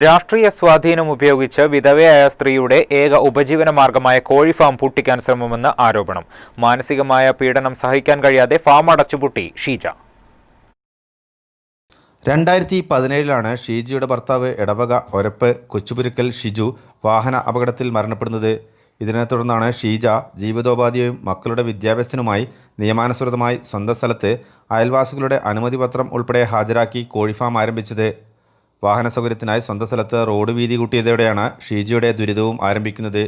രാഷ്ട്രീയ സ്വാധീനം ഉപയോഗിച്ച് വിധവയായ സ്ത്രീയുടെ ഏക ഉപജീവന മാർഗമായ കോഴി ഫാം പൂട്ടിക്കാൻ ശ്രമമെന്ന് ആരോപണം. മാനസികമായ പീഡനം സഹിക്കാൻ കഴിയാതെ ഫാം അടച്ചുപൂട്ടി ഷീജ. 2017 ഷീജയുടെ ഭർത്താവ് എടവക ഒരപ്പ് കൊച്ചുപുരക്കൽ ഷിജു വാഹന അപകടത്തിൽ മരണപ്പെടുന്നത്. ഇതിനെ തുടർന്നാണ് ഷീജ ജീവിതോപാധിയും മക്കളുടെ വിദ്യാഭ്യാസത്തിനുമായി നിയമാനുസൃതമായി സ്വന്തം സ്ഥലത്ത് അയൽവാസികളുടെ അനുമതി പത്രം ഉൾപ്പെടെ ഹാജരാക്കി കോഴി ഫാം ആരംഭിച്ചത്. വാഹന സൗകര്യത്തിനായി സ്വന്തം സ്ഥലത്ത് റോഡ് വീതി കൂട്ടിയതോടെയാണ് ഷീജയുടെ ദുരിതവും ആരംഭിക്കുന്നത്.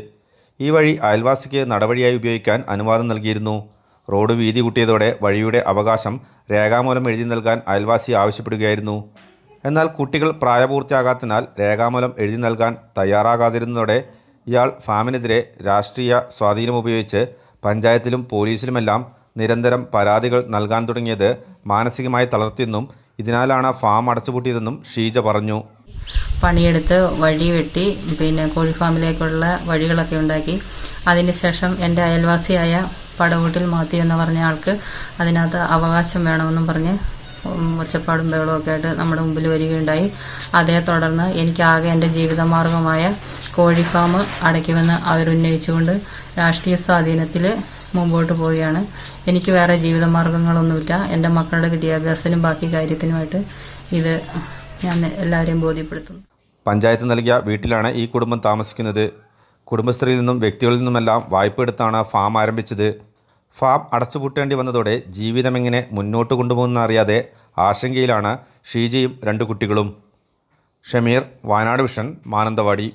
ഈ വഴി അയൽവാസിക്ക് നടവഴിയായി ഉപയോഗിക്കാൻ അനുവാദം നൽകിയിരുന്നു. റോഡ് വീതി കൂട്ടിയതോടെ വഴിയുടെ അവകാശം രേഖാമൂലം എഴുതി നൽകാൻ അയൽവാസി ആവശ്യപ്പെടുകയായിരുന്നു. എന്നാൽ കുട്ടികൾ പ്രായപൂർത്തിയാകാത്തതിനാൽ രേഖാമൂലം എഴുതി നൽകാൻ തയ്യാറാകാതിരുന്നതോടെ ഇയാൾ ഫാമിനെതിരെ രാഷ്ട്രീയ സ്വാധീനം ഉപയോഗിച്ച് പഞ്ചായത്തിലും പോലീസിലുമെല്ലാം നിരന്തരം പരാതികൾ നൽകാൻ തുടങ്ങിയത് മാനസികമായി തളർത്തിയെന്നും ഇതിനാലാണ് ഫാം അടച്ചുപൂട്ടിയതെന്നും ഷീജ പറഞ്ഞു. പണിയെടുത്ത് വഴി വെട്ടി കോഴി ഫാമിലേക്കുള്ള വഴികളൊക്കെ ഉണ്ടാക്കി. അതിനുശേഷം എൻ്റെ അയൽവാസിയായ പടവൂട്ടിൽ മാത്യു എന്ന് പറഞ്ഞ ആൾക്ക് അതിനകത്ത് അവകാശം വേണമെന്നും പറഞ്ഞ് ഒച്ചപ്പാടും ബഹളമൊക്കെ ആയിട്ട് നമ്മുടെ മുമ്പിൽ വരികയുണ്ടായി. അതേ തുടർന്ന് എനിക്കാകെ എൻ്റെ ജീവിതമാർഗമായ കോഴി ഫാം അടയ്ക്കുമെന്ന് അവരുന്നയിച്ചുകൊണ്ട് രാഷ്ട്രീയ സ്വാധീനത്തിൽ മുമ്പോട്ട് പോവുകയാണ്. എനിക്ക് വേറെ ജീവിതമാർഗങ്ങളൊന്നുമില്ല. എൻ്റെ മക്കളുടെ വിദ്യാഭ്യാസത്തിനും ബാക്കി കാര്യത്തിനുമായിട്ട് ഇത് ഞാൻ എല്ലാവരെയും ബോധ്യപ്പെടുത്തുന്നു. പഞ്ചായത്ത് നൽകിയ വീട്ടിലാണ് ഈ കുടുംബം താമസിക്കുന്നത്. കുടുംബശ്രീയിൽ നിന്നും വ്യക്തികളിൽ നിന്നുമെല്ലാം വായ്പ എടുത്താണ് ഫാം ആരംഭിച്ചത്. ഫാം അടച്ചുപൂട്ടേണ്ടി വന്നതോടെ ജീവിതം എങ്ങനെ മുന്നോട്ട് കൊണ്ടുപോകുന്നറിയാതെ ആശങ്കയിലാണ് ഷീജയും 2 കുട്ടികളും. ഷമീർ, വയനാട് വിഷൻ, മാനന്തവാടി.